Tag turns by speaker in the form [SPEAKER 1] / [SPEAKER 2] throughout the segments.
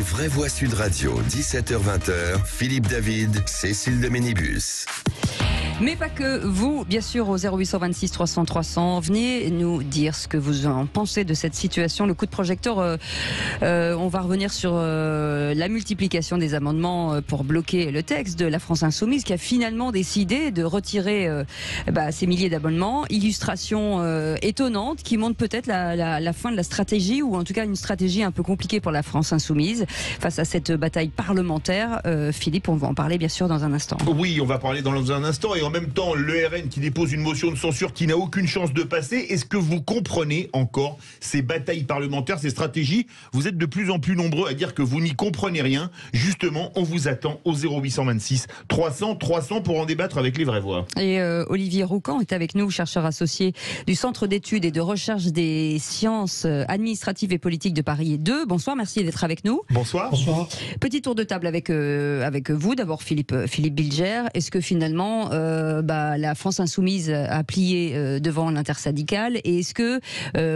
[SPEAKER 1] Vraie Voix Sud Radio, 17h-20h, Philippe David, Cécile de Ménibus.
[SPEAKER 2] Mais pas que vous, bien sûr, au 0826 300 300, venez nous dire ce que vous en pensez de cette situation. Le coup de projecteur, on va revenir sur la multiplication des amendements pour bloquer le texte de la France Insoumise qui a finalement décidé de retirer ces milliers d'amendements. Illustration étonnante qui montre peut-être la fin de la stratégie, ou en tout cas une stratégie un peu compliquée pour la France Insoumise face à cette bataille parlementaire. Philippe, on va en parler bien sûr dans un instant.
[SPEAKER 3] Oui, on va parler dans un instant. Et en même temps, le RN qui dépose une motion de censure qui n'a aucune chance de passer. Est-ce que vous comprenez encore ces batailles parlementaires, ces stratégies? Vous êtes de plus en plus nombreux à dire que vous n'y comprenez rien. Justement, on vous attend au 0826 300 300 pour en débattre avec les vraies voix.
[SPEAKER 2] Et Olivier Roucan est avec nous, chercheur associé du Centre d'études et de recherche des sciences administratives et politiques de Paris 2. Bonsoir, merci d'être avec nous.
[SPEAKER 3] Bonsoir.
[SPEAKER 4] Bonsoir.
[SPEAKER 2] Petit tour de table avec vous. D'abord Philippe Bilger. Est-ce que finalement la France Insoumise a plié devant l'intersyndicale, et est-ce que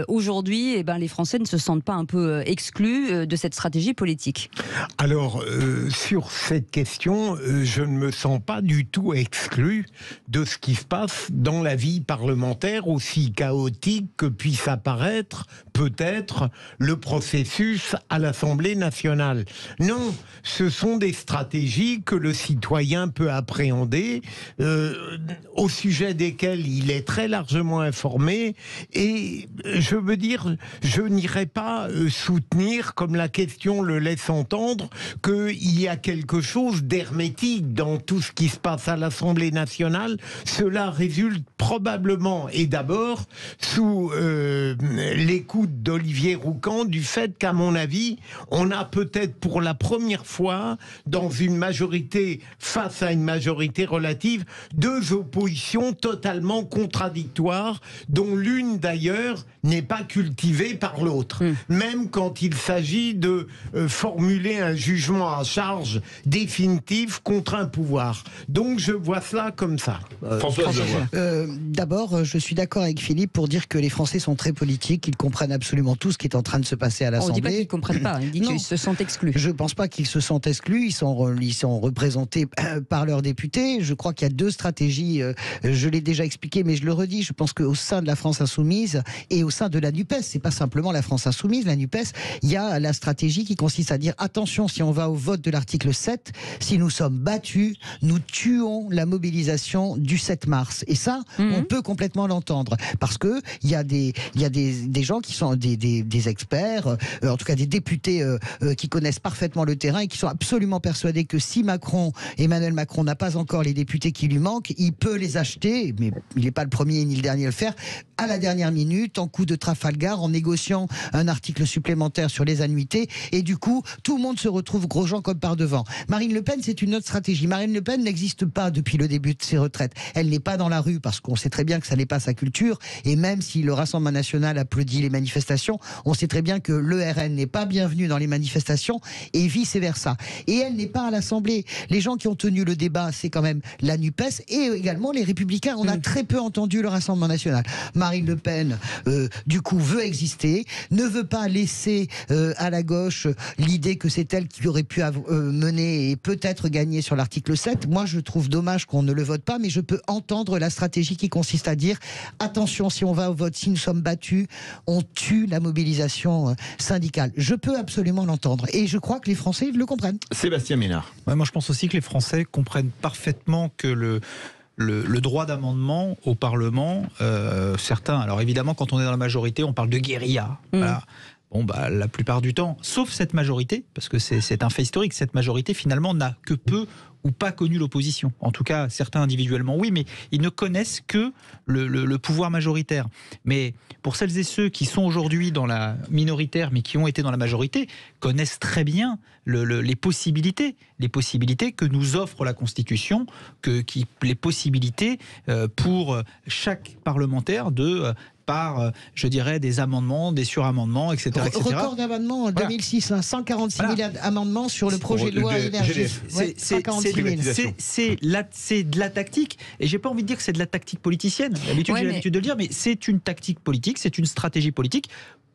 [SPEAKER 2] aujourd'hui les Français ne se sentent pas un peu exclus de cette stratégie politique?
[SPEAKER 4] Alors, sur cette question, je ne me sens pas du tout exclu de ce qui se passe dans la vie parlementaire, aussi chaotique que puisse apparaître peut-être le processus à l'Assemblée nationale. Non, ce sont des stratégies que le citoyen peut appréhender, au sujet desquelles il est très largement informé, et je veux dire, je n'irai pas soutenir, comme la question le laisse entendre, qu'il y a quelque chose d'hermétique dans tout ce qui se passe à l'Assemblée nationale. Cela résulte probablement, et d'abord, sous l'écoute d'Olivier Roucan, du fait qu'à mon avis, on a peut-être pour la première fois, dans une majorité face à une majorité relative, deux oppositions totalement contradictoires, dont l'une d'ailleurs n'est pas cultivée par l'autre. Même quand il s'agit de formuler un jugement à charge définitif contre un pouvoir. Donc je vois cela comme ça.
[SPEAKER 3] Françoise Levoix.
[SPEAKER 5] D'abord, je suis d'accord avec Philippe pour dire que les Français sont très politiques, ils comprennent absolument tout ce qui est en train de se passer à l'Assemblée.
[SPEAKER 2] On ne dit pas qu'ils ne comprennent pas, on dit qu'ils se sentent exclus.
[SPEAKER 5] Je ne pense pas qu'ils se sentent exclus, ils sont représentés par leurs députés. Je crois qu'il y a deux stratégies, je l'ai déjà expliqué, mais je le redis, je pense qu'au sein de la France Insoumise et au sein de la NUPES, c'est pas simplement la France Insoumise, la NUPES, il y a la stratégie qui consiste à dire attention, si on va au vote de l'article 7, si nous sommes battus, nous tuons la mobilisation du 7 mars. Et ça, on peut complètement l'entendre, parce que il y a des gens qui sont des experts, en tout cas des députés qui connaissent parfaitement le terrain et qui sont absolument persuadés que si Emmanuel Macron n'a pas encore les députés qui lui manquent, il peut les acheter, mais il n'est pas le premier ni le dernier à le faire, à la dernière minute, en coup de Trafalgar, en négociant un article supplémentaire sur les annuités, et du coup, tout le monde se retrouve gros gens comme par devant. Marine Le Pen, c'est une autre stratégie. Marine Le Pen n'existe pas depuis le début de ses retraites. Elle n'est pas dans la rue, parce qu'on sait très bien que ça n'est pas sa culture, et même si le Rassemblement national applaudit les manifestations, on sait très bien que le RN n'est pas bienvenu dans les manifestations, et vice-versa. Et elle n'est pas à l'Assemblée. Les gens qui ont tenu le débat, c'est quand même la NUPES, et également les Républicains. On a très peu entendu le Rassemblement national. Marine Le Pen, du coup, veut exister, ne veut pas laisser à la gauche l'idée que c'est elle qui aurait pu mener et peut-être gagner sur l'article 7. Moi, je trouve dommage qu'on ne le vote pas, mais je peux entendre la stratégie qui consiste à dire attention, si on va au vote, si nous sommes battus, on tue la mobilisation syndicale. Je peux absolument l'entendre, et je crois que les Français le comprennent.
[SPEAKER 3] Sébastien Ménard.
[SPEAKER 6] Ouais, moi, je pense aussi que les Français comprennent parfaitement que le droit d'amendement au Parlement, certains, alors évidemment quand on est dans la majorité on parle de guérilla, voilà. Bon, la plupart du temps, sauf cette majorité, parce que c'est un fait historique, cette majorité finalement n'a que peu ou pas connu l'opposition. En tout cas, certains individuellement oui, mais ils ne connaissent que le pouvoir majoritaire. Mais pour celles et ceux qui sont aujourd'hui dans la minoritaire, mais qui ont été dans la majorité, connaissent très bien les possibilités que nous offre la Constitution, les possibilités pour chaque parlementaire par, je dirais, des amendements, des suramendements, etc.
[SPEAKER 5] Record d'amendements en 2006, 146 000 amendements sur le projet de loi énergie.
[SPEAKER 6] C'est de la tactique, et j'ai pas envie de dire que c'est de la tactique politicienne. J'ai l'habitude de le dire, mais c'est une tactique politique, c'est une stratégie politique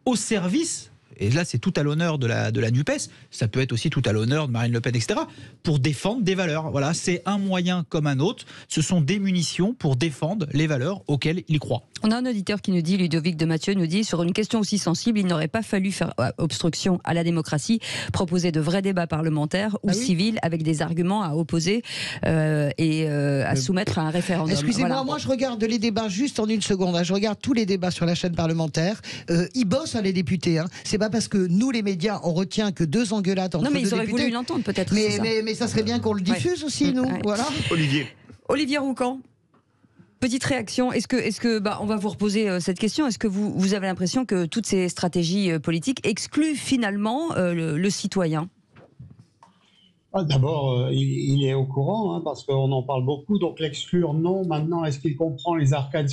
[SPEAKER 6] au service et là c'est tout à l'honneur de la NUPES, ça peut être aussi tout à l'honneur de Marine Le Pen, etc., pour défendre des valeurs. Voilà, c'est un moyen comme un autre, ce sont des munitions pour défendre les valeurs auxquelles ils croient.
[SPEAKER 2] On a un auditeur qui nous dit, Ludovic de Mathieu nous dit, sur une question aussi sensible, il n'aurait pas fallu faire obstruction à la démocratie, proposer de vrais débats parlementaires ou civils avec des arguments à opposer à soumettre à un référendum.
[SPEAKER 5] Excusez-moi,
[SPEAKER 2] voilà.
[SPEAKER 5] moi je regarde les débats juste en une seconde. Je regarde tous les débats sur la chaîne parlementaire. Ils bossent, les députés. C'est pas parce que nous, les médias, on retient que 2 engueulades entre deux députés.
[SPEAKER 2] Non, mais ils auraient voulu l'entendre peut-être.
[SPEAKER 5] Mais ça serait bien qu'on le diffuse aussi, nous.
[SPEAKER 2] Ouais.
[SPEAKER 5] Voilà.
[SPEAKER 2] Olivier Roucan. Petite réaction, est-ce que on va vous reposer cette question, est-ce que vous avez l'impression que toutes ces stratégies politiques excluent finalement le citoyen ?
[SPEAKER 7] D'abord, il est au courant, parce qu'on en parle beaucoup, donc l'exclure, non. Maintenant, est-ce qu'il comprend les arcades ?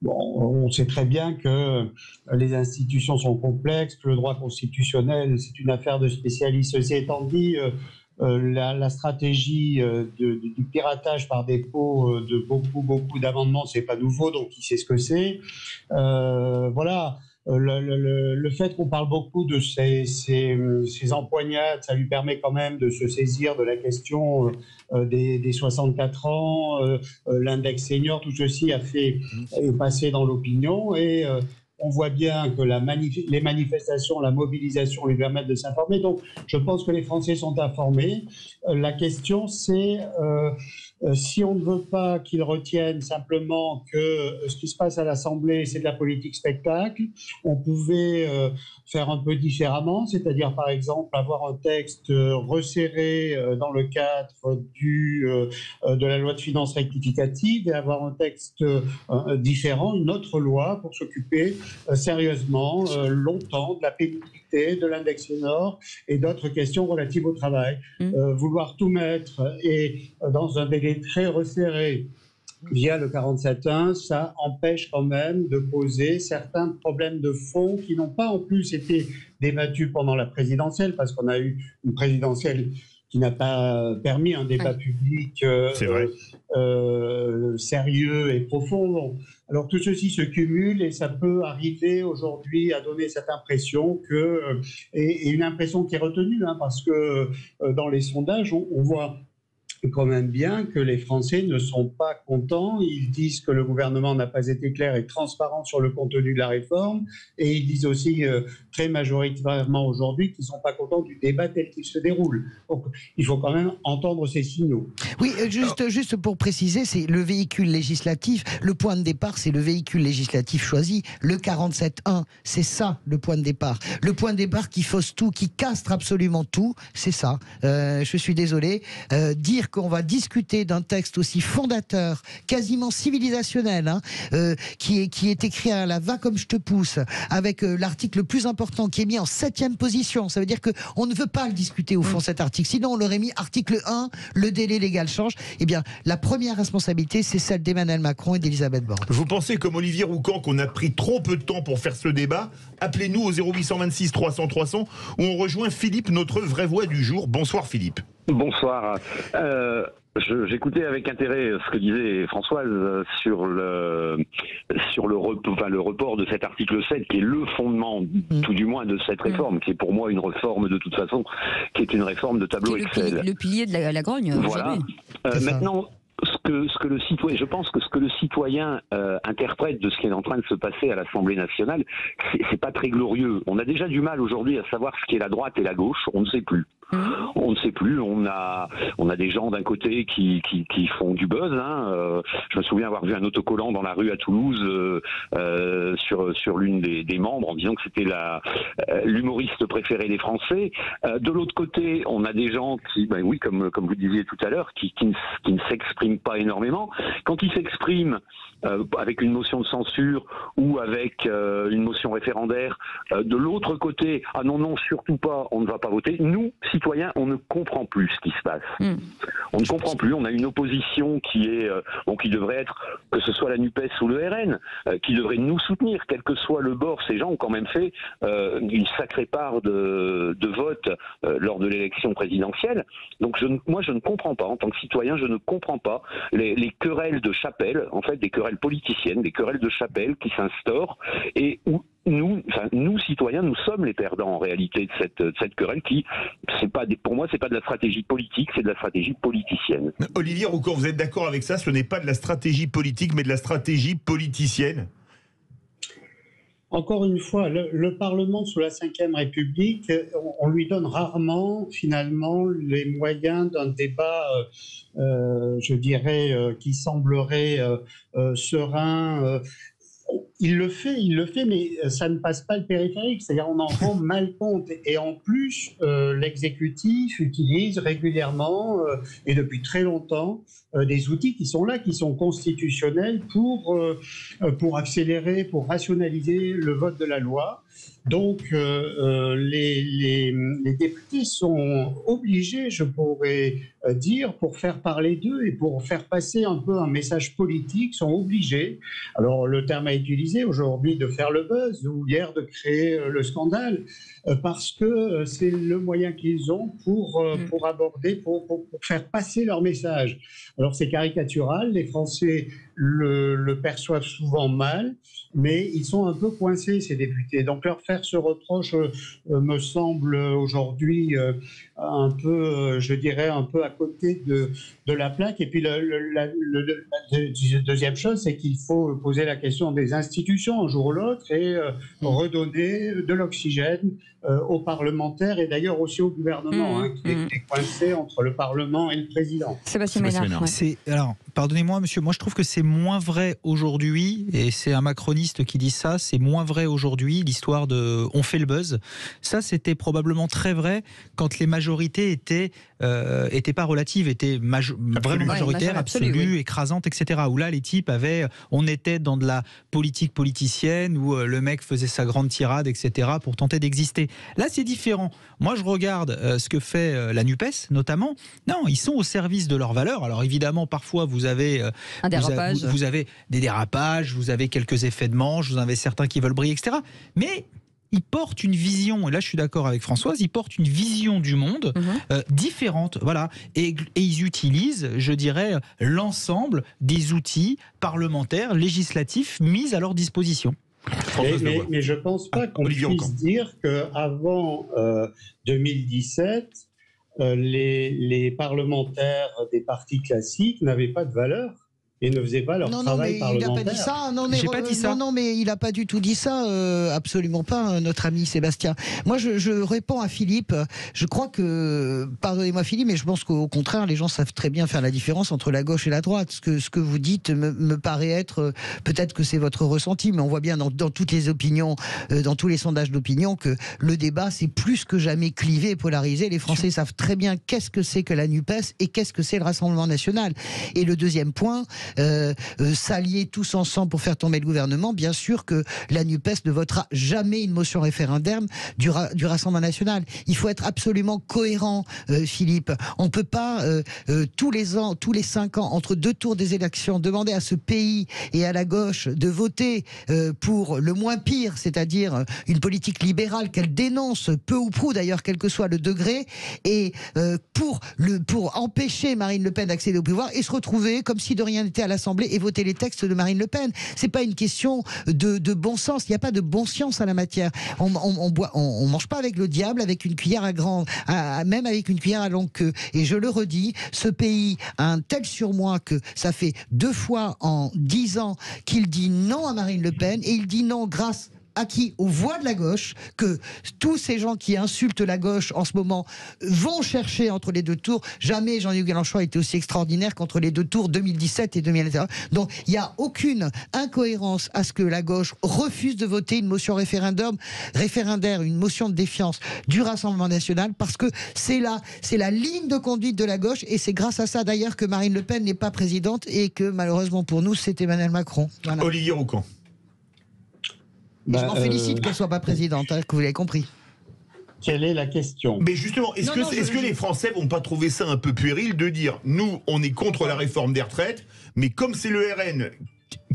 [SPEAKER 7] Bon, on sait très bien que les institutions sont complexes, que le droit constitutionnel, c'est une affaire de spécialistes. Ceci étant dit, la stratégie du piratage par dépôt de beaucoup d'amendements, c'est pas nouveau, donc il sait ce que c'est. Voilà. Le fait qu'on parle beaucoup de ces empoignades, ça lui permet quand même de se saisir de la question des 64 ans, l'index senior, tout ceci est passé dans l'opinion et on voit bien que les manifestations, la mobilisation lui permettent de s'informer. Donc, je pense que les Français sont informés. La question, c'est si on ne veut pas qu'ils retiennent simplement que ce qui se passe à l'Assemblée, c'est de la politique spectacle, on pouvait faire un peu différemment, c'est-à-dire, par exemple, avoir un texte resserré dans le cadre de la loi de finances rectificative et avoir un texte différent, une autre loi pour s'occuper sérieusement, longtemps, de la pénibilité, de l'index senior et d'autres questions relatives au travail. Vouloir tout mettre et dans un délai très resserré via le 47.1, ça empêche quand même de poser certains problèmes de fond qui n'ont pas en plus été débattus pendant la présidentielle, parce qu'on a eu une présidentielle qui n'a pas permis un débat public sérieux et profond. Alors tout ceci se cumule et ça peut arriver aujourd'hui à donner cette impression et une impression qui est retenue, parce que dans les sondages, on voit quand même bien que les Français ne sont pas contents. Ils disent que le gouvernement n'a pas été clair et transparent sur le contenu de la réforme, et ils disent aussi très majoritairement aujourd'hui qu'ils ne sont pas contents du débat tel qu'il se déroule. Donc il faut quand même entendre ces signaux.
[SPEAKER 5] Oui, juste pour préciser, c'est le véhicule législatif, le point de départ, c'est le véhicule législatif choisi, le 47.1, c'est ça le point de départ. Le point de départ qui fausse tout, qui castre absolument tout, c'est ça. Je suis désolé. Dire qu'on va discuter d'un texte aussi fondateur, quasiment civilisationnel, qui est écrit à la va comme je te pousse, avec l'article le plus important qui est mis en 7e position. Ça veut dire qu'on ne veut pas le discuter au fond, cet article. Sinon, on l'aurait mis article 1, le délai légal change. Eh bien, la première responsabilité, c'est celle d'Emmanuel Macron et d'Elisabeth Borne.
[SPEAKER 3] Vous pensez, comme Olivier Roucan, qu'on a pris trop peu de temps pour faire ce débat? Appelez-nous au 0826 300 300 où on rejoint Philippe, notre vraie voix du jour. Bonsoir Philippe.
[SPEAKER 8] Bonsoir. J'écoutais avec intérêt ce que disait Françoise sur le report de cet article 7, qui est le fondement, tout du moins, de cette réforme, qui est pour moi une réforme de toute façon, qui est une réforme de tableau Excel.
[SPEAKER 2] Le pilier de la grogne.
[SPEAKER 8] Voilà. Maintenant, je pense que ce que le citoyen interprète de ce qui est en train de se passer à l'Assemblée nationale, c'est pas très glorieux. On a déjà du mal aujourd'hui à savoir ce qui est la droite et la gauche. On ne sait plus. On ne sait plus. On a des gens d'un côté qui font du buzz. Je me souviens avoir vu un autocollant dans la rue à Toulouse sur l'une des membres en disant que c'était l'humoriste préféré des Français. De l'autre côté, on a des gens qui, comme vous disiez tout à l'heure, qui ne s'expriment pas énormément. Quand ils s'expriment avec une motion de censure ou avec une motion référendaire, de l'autre côté, ah non, surtout pas, on ne va pas voter. Nous, citoyens, on ne comprend plus ce qui se passe. On ne comprend plus. On a une opposition qui devrait être, que ce soit la NUPES ou le RN, qui devrait nous soutenir, quel que soit le bord. Ces gens ont quand même fait une sacrée part de vote lors de l'élection présidentielle. Donc moi, je ne comprends pas, en tant que citoyen, je ne comprends pas les querelles de chapelle, en fait, des querelles politiciennes, des querelles de chapelle qui s'instaurent et où nous citoyens, nous sommes les perdants en réalité de cette querelle qui, pour moi, c'est pas de la stratégie politique, c'est de la stratégie politicienne.
[SPEAKER 3] Olivier Roucan, vous êtes d'accord avec ça? Ce n'est pas de la stratégie politique, mais de la stratégie politicienne?
[SPEAKER 7] Encore une fois, le Parlement sous la Ve République, on lui donne rarement finalement les moyens d'un débat, je dirais, qui semblerait serein. Il le fait, mais ça ne passe pas le périphérique, c'est-à-dire on en rend mal compte. Et en plus, l'exécutif utilise régulièrement et depuis très longtemps des outils qui sont là, qui sont constitutionnels pour accélérer, pour rationaliser le vote de la loi. Donc, les députés sont obligés, je pourrais dire, pour faire parler d'eux et pour faire passer un peu un message politique, sont obligés. Alors, le terme a été utilisé aujourd'hui de faire le buzz ou hier de créer le scandale, parce que c'est le moyen qu'ils ont pour aborder, pour faire passer leur message. Alors, c'est caricatural, les Français le perçoivent souvent mal, mais ils sont un peu coincés, ces députés. Donc leur faire ce reproche me semble aujourd'hui un peu, je dirais, un peu à côté de la plaque. Et puis la deuxième chose, c'est qu'il faut poser la question des institutions un jour ou l'autre et redonner de l'oxygène aux parlementaires et d'ailleurs aussi au gouvernement, qui est coincé entre le Parlement et le président.
[SPEAKER 2] Sébastien Ménard.
[SPEAKER 6] Alors, pardonnez-moi, monsieur, moi je trouve que c'est moins vrai aujourd'hui, et c'est un macroniste qui dit ça, c'est moins vrai aujourd'hui, l'histoire de « on fait le buzz ». Ça, c'était probablement très vrai quand les majorités étaient pas relatives, étaient vraiment majoritaires, absolues, écrasantes, etc. Où là, les types on était dans de la politique politicienne, où le mec faisait sa grande tirade, etc., pour tenter d'exister. Là, c'est différent. Moi, je regarde ce que fait la NUPES, notamment. Non, ils sont au service de leurs valeurs. Alors, évidemment, parfois, vous avez des dérapages, vous avez quelques effets de manche, vous en avez certains qui veulent briller, etc. Mais ils portent une vision, et là je suis d'accord avec Françoise, ils portent une vision du monde différente, voilà, et ils utilisent, je dirais, l'ensemble des outils parlementaires, législatifs mis à leur disposition.
[SPEAKER 7] Mais je ne pense pas qu'on puisse dire qu'avant 2017, les parlementaires des partis classiques n'avaient pas de valeur et ne faisaient pas leur travail parlementaire.
[SPEAKER 5] Il n'a pas dit ça.
[SPEAKER 6] J'ai pas dit ça.
[SPEAKER 5] Non, mais il n'a pas du tout dit ça. Absolument pas, notre ami Sébastien. Moi, je réponds à Philippe. Je crois que, pardonnez-moi Philippe, mais je pense qu'au contraire, les gens savent très bien faire la différence entre la gauche et la droite. Ce que vous dites me paraît être, peut-être que c'est votre ressenti, mais on voit bien dans toutes les opinions, dans tous les sondages d'opinion, que le débat, c'est plus que jamais clivé et polarisé. Les Français savent très bien qu'est-ce que c'est que la NUPES et qu'est-ce que c'est le Rassemblement national. Et le deuxième point, s'allier tous ensemble pour faire tomber le gouvernement, bien sûr que la NUPES ne votera jamais une motion référendaire du Rassemblement national. Il faut être absolument cohérent, Philippe. On ne peut pas tous les 5 ans, entre 2 tours des élections, demander à ce pays et à la gauche de voter pour le moins pire, c'est-à-dire une politique libérale qu'elle dénonce peu ou prou d'ailleurs, quel que soit le degré, et pour empêcher Marine Le Pen d'accéder au pouvoir et se retrouver comme si de rien n'était à l'Assemblée et voter les textes de Marine Le Pen. C'est pas une question de bon sens. Il n'y a pas de bon science à la matière. On mange pas avec le diable, avec une cuillère même avec une cuillère à longue queue. Et je le redis, ce pays a un tel surmoi que ça fait 2 fois en 10 ans qu'il dit non à Marine Le Pen, et il dit non grâce à qui? Aux voix de la gauche, que tous ces gens qui insultent la gauche en ce moment vont chercher entre les 2 tours. Jamais Jean-Luc Mélenchon a été aussi extraordinaire qu'entre les 2 tours 2017 et 2021. Donc il n'y a aucune incohérence à ce que la gauche refuse de voter une motion référendaire, une motion de défiance du Rassemblement national, parce que c'est la ligne de conduite de la gauche, et c'est grâce à ça d'ailleurs que Marine Le Pen n'est pas présidente et que malheureusement pour nous c'est Emmanuel Macron. Voilà.
[SPEAKER 3] Olivier Roucan.
[SPEAKER 5] Je m'en félicite qu'elle ne soit pas présidente, que vous l'avez compris.
[SPEAKER 7] Quelle est la question?
[SPEAKER 3] Mais justement, est-ce que les Français vont pas trouver ça un peu puéril de dire, nous, on est contre la réforme des retraites, mais comme c'est le RN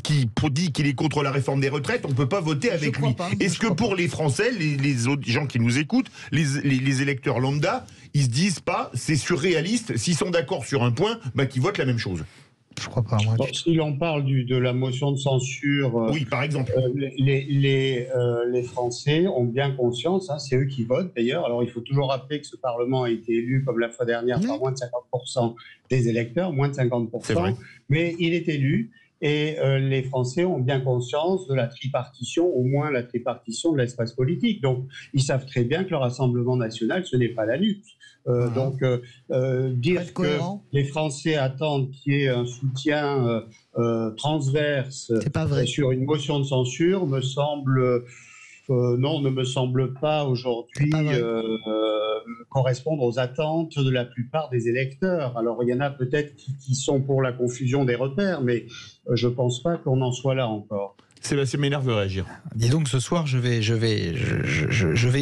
[SPEAKER 3] qui dit qu'il est contre la réforme des retraites, on ne peut pas voter avec lui. Est-ce que pour les Français, les autres gens qui nous écoutent, les électeurs lambda, ils se disent pas, c'est surréaliste, s'ils sont d'accord sur un point, qu'ils votent la même chose?
[SPEAKER 5] Je crois pas. Moi,
[SPEAKER 7] si l'on parle de la motion de censure,
[SPEAKER 3] Oui, par exemple.
[SPEAKER 7] les Français ont bien conscience, hein, c'est eux qui votent d'ailleurs. Alors il faut toujours rappeler que ce Parlement a été élu, comme la fois dernière, par moins de 50% des électeurs, moins de 50%, mais il est élu. Et les Français ont bien conscience de la tripartition, au moins la tripartition de l'espace politique. Donc, ils savent très bien que le Rassemblement national, ce n'est pas la lutte. Donc, dire que les Français attendent qu'il y ait un soutien transverse sur une motion de censure me semble... non, ne me semble pas aujourd'hui correspondre aux attentes de la plupart des électeurs. Alors, il y en a peut-être qui sont pour la confusion des repères, mais je ne pense pas qu'on en soit là encore.
[SPEAKER 3] Sébastien Ménard veut réagir.
[SPEAKER 6] Dis donc, ce soir, je vais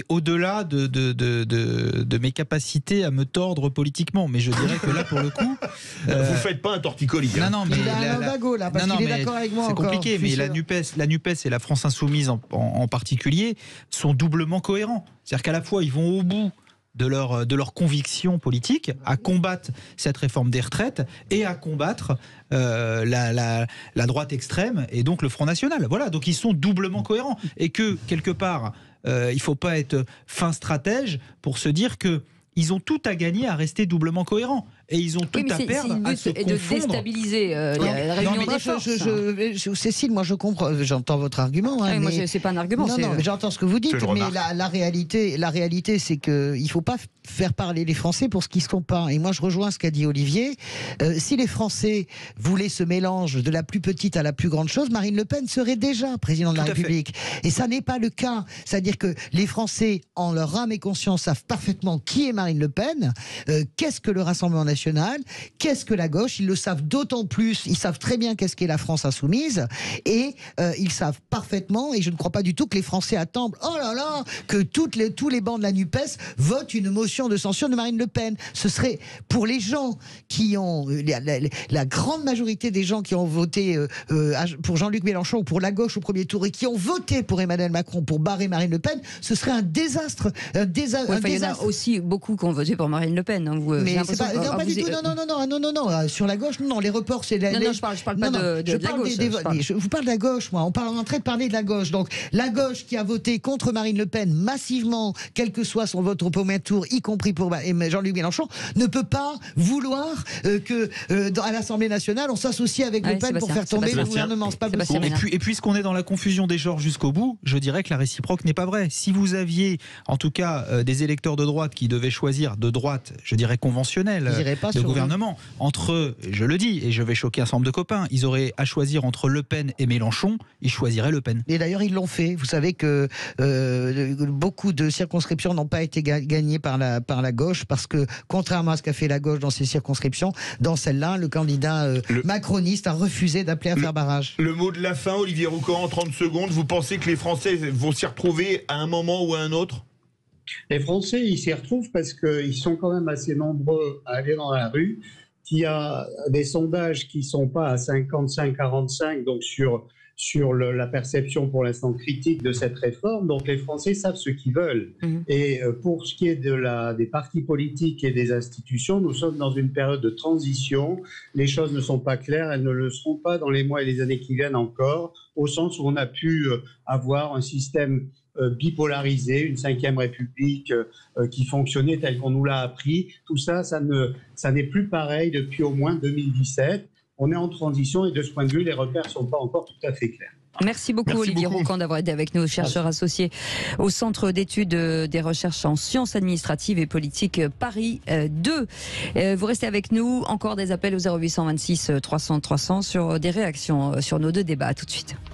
[SPEAKER 6] au-delà de mes capacités à me tordre politiquement. Mais je dirais que là, pour le coup...
[SPEAKER 3] Vous faites pas un torticolis.
[SPEAKER 6] Non, non, mais...
[SPEAKER 5] Il a un bagot, là, parce qu'il est d'accord avec moi.
[SPEAKER 6] C'est compliqué, mais la NUPES et la France Insoumise en particulier sont doublement cohérents. C'est-à-dire qu'à la fois, ils vont au bout de leur conviction politique, à combattre cette réforme des retraites et à combattre la droite extrême et donc le Front National. Voilà, donc ils sont doublement cohérents. Et que, quelque part, il ne faut pas être fin stratège pour se dire qu'ils ont tout à gagner à rester doublement cohérents. Et ils ont tout à perdre à se confondre.
[SPEAKER 2] De déstabiliser la réunion des forces.
[SPEAKER 5] Cécile, moi je comprends, j'entends votre argument. Hein,
[SPEAKER 2] moi, c'est pas un argument.
[SPEAKER 5] Non, mais j'entends ce que vous dites, mais la réalité, c'est qu'il ne faut pas faire parler les Français pour ce qu'ils ne sont pas. Et moi, je rejoins ce qu'a dit Olivier. Si les Français voulaient ce mélange de la plus petite à la plus grande chose, Marine Le Pen serait déjà présidente de la République. Et ça n'est pas le cas. C'est-à-dire que les Français, en leur âme et conscience, savent parfaitement qui est Marine Le Pen, qu'est-ce que le Rassemblement national, qu'est-ce que la gauche, ils le savent d'autant plus, ils savent très bien qu'est-ce qu'est la France insoumise, et ils savent parfaitement, et je ne crois pas du tout que les Français attendent, oh là là, que tous les bancs de la NUPES votent une motion de censure de Marine Le Pen. Ce serait, pour les gens qui ont, la grande majorité des gens qui ont voté pour Jean-Luc Mélenchon ou pour la gauche au premier tour, et qui ont voté pour Emmanuel Macron pour barrer Marine Le Pen, ce serait un désastre.
[SPEAKER 2] Il y en a aussi beaucoup qui ont voté pour Marine Le Pen. Hein,
[SPEAKER 5] mais c'est pas du tout. Non. Sur la gauche, non. Les reports, c'est la.
[SPEAKER 2] Non, je parle pas de la gauche.
[SPEAKER 5] Je vous parle de la gauche, moi. On est en train de parler de la gauche. Donc, la gauche qui a voté contre Marine Le Pen massivement, quel que soit son vote au premier tour, y compris pour Jean-Luc Mélenchon, ne peut pas vouloir à l'Assemblée nationale, on s'associe avec Le Pen pour faire tomber le gouvernement. C'est pas possible.
[SPEAKER 6] Et puisqu'on est dans la confusion des genres jusqu'au bout, je dirais que la réciproque n'est pas vraie. Si vous aviez, en tout cas, des électeurs de droite qui devaient choisir de droite, je dirais conventionnelle, de gouvernement, entre, je le dis, et je vais choquer un certain nombre de copains, ils auraient à choisir entre Le Pen et Mélenchon, ils choisiraient Le Pen.
[SPEAKER 5] Et d'ailleurs, ils l'ont fait. Vous savez que beaucoup de circonscriptions n'ont pas été gagnées par la gauche, parce que, contrairement à ce qu'a fait la gauche dans ces circonscriptions, dans celle-là, le candidat macroniste a refusé d'appeler à faire barrage.
[SPEAKER 3] Le mot de la fin, Olivier Roucan, en 30 secondes, vous pensez que les Français vont s'y retrouver à un moment ou à un autre ?
[SPEAKER 7] Les Français, ils s'y retrouvent parce qu'ils sont quand même assez nombreux à aller dans la rue. Il y a des sondages qui ne sont pas à 55-45, donc sur la perception pour l'instant critique de cette réforme. Donc les Français savent ce qu'ils veulent. Et pour ce qui est des partis politiques et des institutions, nous sommes dans une période de transition. Les choses ne sont pas claires, elles ne le seront pas dans les mois et les années qui viennent encore, au sens où on a pu avoir un système bipolarisé, une 5e République qui fonctionnait tel qu'on nous l'a appris. Tout ça, ça n'est plus pareil depuis au moins 2017. On est en transition et de ce point de vue, les repères ne sont pas encore tout à fait clairs.
[SPEAKER 2] Merci beaucoup Olivier Roucan d'avoir été avec nous, chercheur associé au Centre d'études des recherches en sciences administratives et politiques Paris 2. Vous restez avec nous, encore des appels au 0826 300 300 sur des réactions sur nos deux débats. À tout de suite.